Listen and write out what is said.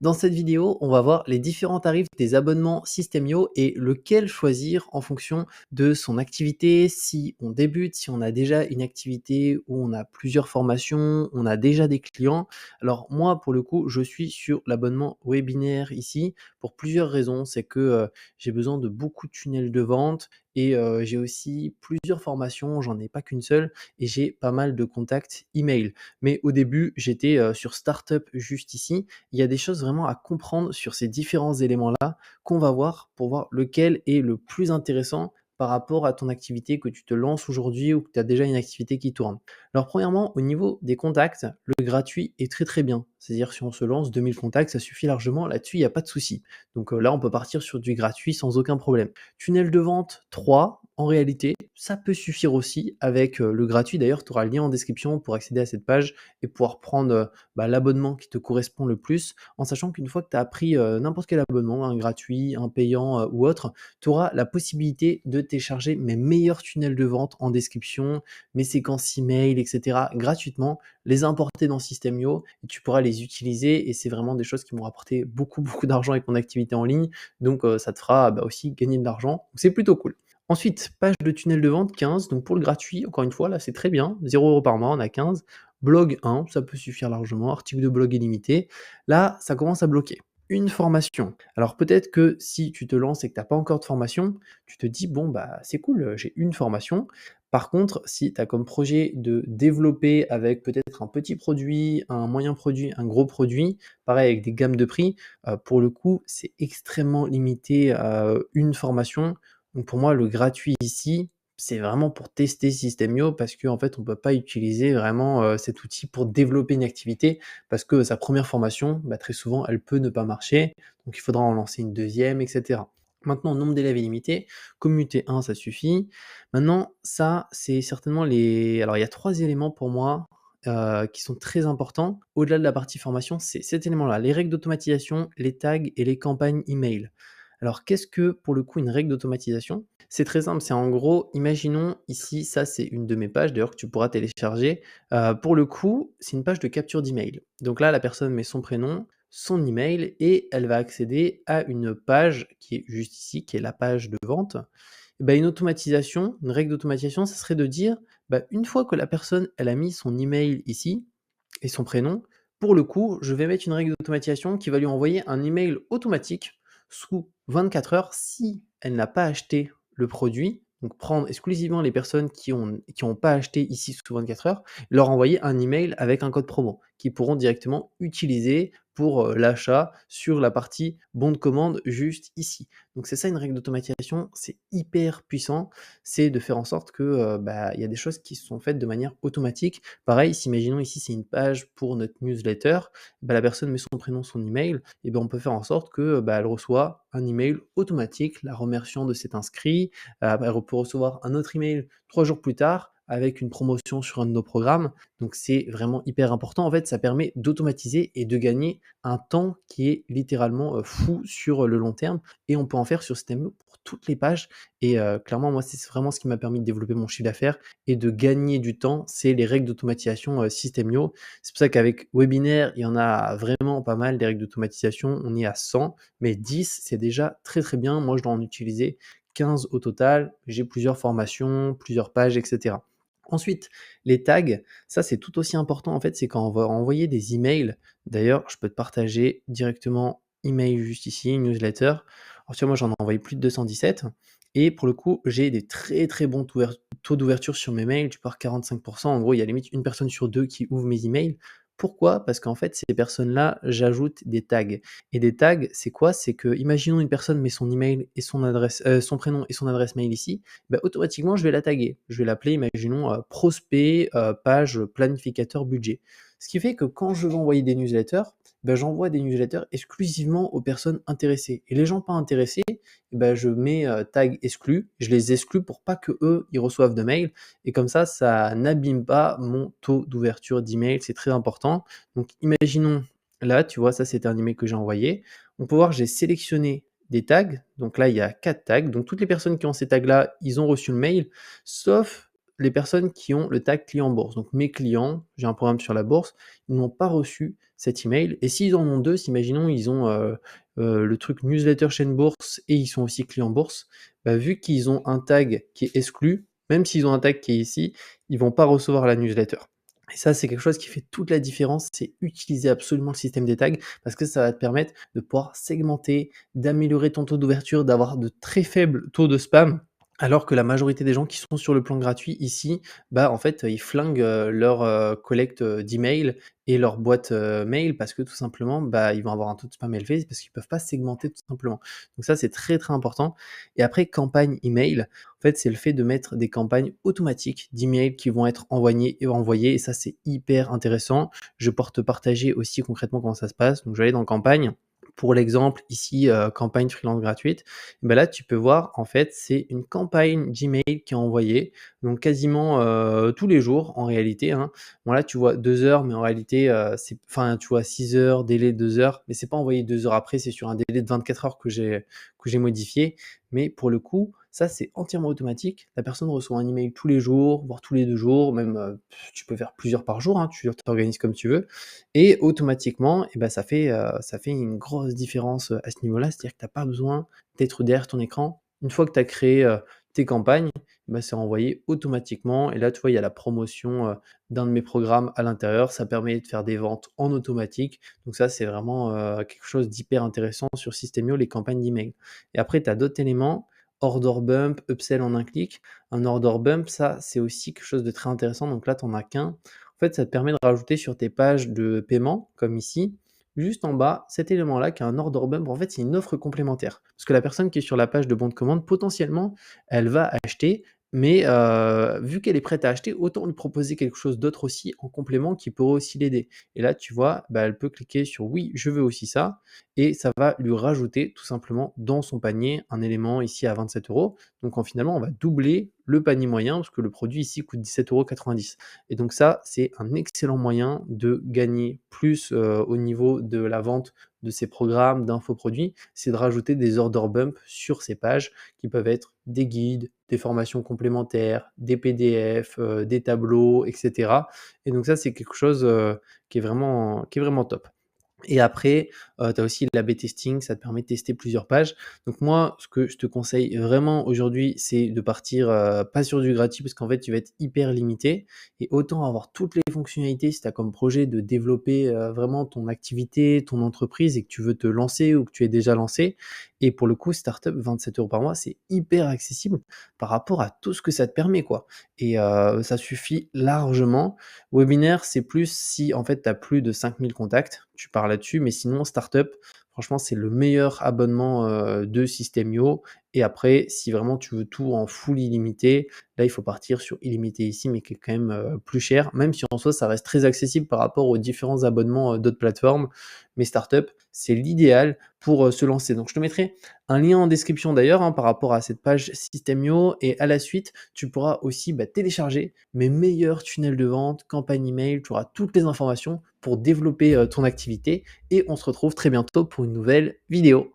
Dans cette vidéo, on va voir les différents tarifs des abonnements Systemio et lequel choisir en fonction de son activité. Si on débute, si on a déjà une activité où on a plusieurs formations, on a déjà des clients. Alors moi, pour le coup, je suis sur l'abonnement webinaire ici pour plusieurs raisons. C'est que j'ai besoin de beaucoup de tunnels de vente et j'ai aussi plusieurs formations, j'en ai pas qu'une seule et j'ai pas mal de contacts email. Mais au début, j'étais sur Startup juste ici. Il y a des choses vraiment à comprendre sur ces différents éléments-là qu'on va voir pour voir lequel est le plus intéressant par rapport à ton activité que tu te lances aujourd'hui ou que tu as déjà une activité qui tourne. Alors premièrement, au niveau des contacts, le gratuit est très très bien. C'est-à-dire si on se lance 2000 contacts, ça suffit largement, là-dessus il n'y a pas de souci. Donc là, on peut partir sur du gratuit sans aucun problème. Tunnel de vente 3, en réalité, ça peut suffire aussi avec le gratuit. D'ailleurs, tu auras le lien en description pour accéder à cette page et pouvoir prendre l'abonnement qui te correspond le plus, en sachant qu'une fois que tu as pris n'importe quel abonnement, un gratuit, un payant ou autre, tu auras la possibilité de télécharger mes meilleurs tunnels de vente en description, mes séquences email, etc. gratuitement, les importer dans Systemio et tu pourras les utiliser et c'est vraiment des choses qui m'ont rapporté beaucoup, beaucoup d'argent avec mon activité en ligne. Donc ça te fera aussi gagner de l'argent. Donc c'est plutôt cool. Ensuite, page de tunnel de vente 15, donc pour le gratuit, encore une fois, là c'est très bien, 0 € par mois, on a 15. Blog 1, ça peut suffire largement, article de blog illimité. Là, ça commence à bloquer. Une formation. Alors peut-être que si tu te lances et que tu n'as pas encore de formation, tu te dis, bon, bah c'est cool, j'ai une formation. Par contre, si tu as comme projet de développer avec peut-être un petit produit, un moyen produit, un gros produit, pareil avec des gammes de prix, pour le coup, c'est extrêmement limité à une formation. Donc pour moi, le gratuit ici, c'est vraiment pour tester Systemio parce qu'en fait, on ne peut pas utiliser vraiment cet outil pour développer une activité parce que sa première formation, très souvent, elle peut ne pas marcher. Donc il faudra en lancer une deuxième, etc. Maintenant, nombre d'élèves illimité, communauté 1, ça suffit. Maintenant, ça, c'est certainement les... Alors, il y a 3 éléments pour moi qui sont très importants. Au-delà de la partie formation, c'est cet élément-là, les règles d'automatisation, les tags et les campagnes email. Alors, qu'est-ce que, pour le coup, une règle d'automatisation? C'est très simple, c'est en gros, imaginons ici, ça c'est une de mes pages, d'ailleurs que tu pourras télécharger. Pour le coup, c'est une page de capture d'email. Donc là, la personne met son prénom, son email et elle va accéder à une page qui est juste ici, qui est la page de vente. Une automatisation, une règle d'automatisation, ça serait de dire, une fois que la personne, elle a mis son email ici et son prénom, pour le coup, je vais mettre une règle d'automatisation qui va lui envoyer un email automatique sous 24 heures si elle n'a pas acheté le produit. Donc prendre exclusivement les personnes qui ont pas acheté ici sous 24 heures, leur envoyer un email avec un code promo qu'ils pourront directement utiliser pour l'achat sur la partie bon de commande juste ici. Donc c'est ça une règle d'automatisation, c'est hyper puissant, c'est de faire en sorte que il y a des choses qui sont faites de manière automatique. Pareil, si imaginons ici c'est une page pour notre newsletter, la personne met son prénom, son email, et on peut faire en sorte que elle reçoit un email automatique la remerciant de s'être inscrit. Elle peut recevoir un autre email 3 jours plus tard avec une promotion sur un de nos programmes. Donc c'est vraiment hyper important. En fait, ça permet d'automatiser et de gagner un temps qui est littéralement fou sur le long terme. Et on peut en faire sur Systemio pour toutes les pages. Et clairement, moi, c'est vraiment ce qui m'a permis de développer mon chiffre d'affaires et de gagner du temps. C'est les règles d'automatisation Systemio. C'est pour ça qu'avec Webinaire, il y en a vraiment pas mal des règles d'automatisation. On est à 100, mais 10, c'est déjà très très bien. Moi, je dois en utiliser 15 au total. J'ai plusieurs formations, plusieurs pages, etc. Ensuite, les tags, ça c'est tout aussi important en fait, c'est quand on va envoyer des emails. D'ailleurs, je peux te partager directement email juste ici, newsletter. Alors tu vois, moi j'en ai envoyé plus de 217 et pour le coup, j'ai des très très bons taux d'ouverture sur mes mails, tu pars 45%. En gros, il y a limite une personne sur deux qui ouvre mes emails. Pourquoi? Parce qu'en fait, ces personnes-là, j'ajoute des tags. Et des tags, c'est quoi? C'est que, imaginons une personne met son email et son adresse, son prénom et son adresse mail ici, automatiquement, je vais la taguer. Je vais l'appeler, imaginons, prospect, page planificateur budget. Ce qui fait que quand je vais envoyer des newsletters, j'envoie des newsletters exclusivement aux personnes intéressées. Et les gens pas intéressés, je mets tag exclu, je les exclus pour pas que eux ils reçoivent de mails. Et comme ça n'abîme pas mon taux d'ouverture d'email. C'est très important. Donc, imaginons là, tu vois, ça c'était un email que j'ai envoyé. On peut voir, j'ai sélectionné des tags. Donc là, il y a 4 tags. Donc toutes les personnes qui ont ces tags-là, ils ont reçu le mail, sauf les personnes qui ont le tag client bourse. Donc mes clients, j'ai un programme sur la bourse, ils n'ont pas reçu cet email et s'ils en ont 2, si imaginons ils ont, le truc newsletter chaîne bourse et ils sont aussi clients bourse, bah, vu qu'ils ont un tag qui est exclu, même s'ils ont un tag qui est ici, ils vont pas recevoir la newsletter. Et ça, c'est quelque chose qui fait toute la différence, c'est utiliser absolument le système des tags parce que ça va te permettre de pouvoir segmenter, d'améliorer ton taux d'ouverture, d'avoir de très faibles taux de spam. Alors que la majorité des gens qui sont sur le plan gratuit ici, bah, en fait, ils flinguent, leur, collecte, d'emails et leur boîte, mail parce que tout simplement, bah, ils vont avoir un taux de spam élevé parce qu'ils peuvent pas segmenter tout simplement. Donc ça, c'est très, très important et après campagne email, en fait, c'est le fait de mettre des campagnes automatiques d'emails qui vont être envoyées et ça, c'est hyper intéressant. Je pourrais te partager aussi concrètement comment ça se passe. Donc je vais aller dans campagne. Pour l'exemple ici, campagne freelance gratuite, bah, là, tu peux voir, en fait, c'est une campagne Gmail qui est envoyée, donc quasiment, tous les jours en réalité, hein. Bon là, tu vois 2 heures, mais en réalité, c'est enfin, tu vois 6 heures, délai 2 heures, mais c'est pas envoyé 2 heures après, c'est sur un délai de 24 heures que j'ai modifié. Mais pour le coup, ça, c'est entièrement automatique. La personne reçoit un email tous les jours, voire tous les 2 jours, même, tu peux faire plusieurs par jour, hein, tu t'organises comme tu veux et automatiquement et bah, ça fait une grosse différence, à ce niveau-là. C'est-à-dire que tu as pas besoin d'être derrière ton écran. Une fois que tu as créé, tes campagnes, bah, c'est envoyé automatiquement et là, tu vois, il y a la promotion, d'un de mes programmes à l'intérieur. Ça permet de faire des ventes en automatique. Donc ça, c'est vraiment, quelque chose d'hyper intéressant sur Systemio, les campagnes d'email. Et après, tu as d'autres éléments, order bump, upsell en un clic. Un order bump, ça, c'est aussi quelque chose de très intéressant. Donc là, tu en as qu'un. En fait, ça te permet de rajouter sur tes pages de paiement, comme ici, juste en bas, cet élément-là qui est un order bump. En fait, c'est une offre complémentaire. Parce que la personne qui est sur la page de bon de commande, potentiellement, elle va acheter, mais vu qu'elle est prête à acheter, autant lui proposer quelque chose d'autre aussi en complément qui pourrait aussi l'aider. Et là, tu vois, bah, elle peut cliquer sur oui, je veux aussi ça, et ça va lui rajouter tout simplement dans son panier un élément ici à 27 euros. Donc finalement, on va doubler le panier moyen parce que le produit ici coûte 17,90 €. Et donc ça, c'est un excellent moyen de gagner plus au niveau de la vente de ces programmes, d'infoproduits, c'est de rajouter des order bumps sur ces pages qui peuvent être des guides, des formations complémentaires, des PDF, des tableaux, et cetera. Et donc ça, c'est quelque chose, qui est vraiment top. Et après, tu as aussi l'A/B testing, ça te permet de tester plusieurs pages. Donc moi, ce que je te conseille vraiment aujourd'hui, c'est de partir, pas sur du gratuit parce qu'en fait, tu vas être hyper limité et autant avoir toutes les fonctionnalités si tu as comme projet de développer, vraiment ton activité, ton entreprise et que tu veux te lancer ou que tu es déjà lancé. Et pour le coup, startup, 27 € par mois, c'est hyper accessible par rapport à tout ce que ça te permet, quoi. Et ça suffit largement. Webinaire, c'est plus si en fait tu as plus de 5 000 contacts, tu pars là-dessus, mais sinon startup, franchement, c'est le meilleur abonnement, de Systemio et après, si vraiment tu veux tout en full illimité, là, il faut partir sur illimité ici, mais qui est quand même, plus cher, même si en soi, ça reste très accessible par rapport aux différents abonnements, d'autres plateformes. Mais startup, c'est l'idéal pour, se lancer. Donc je te mettrai un lien en description d'ailleurs, hein, par rapport à cette page Systemio et à la suite, tu pourras aussi, bah, télécharger mes meilleurs tunnels de vente, campagne email, tu auras toutes les informations pour développer, ton activité et on se retrouve très bientôt pour une nouvelle vidéo.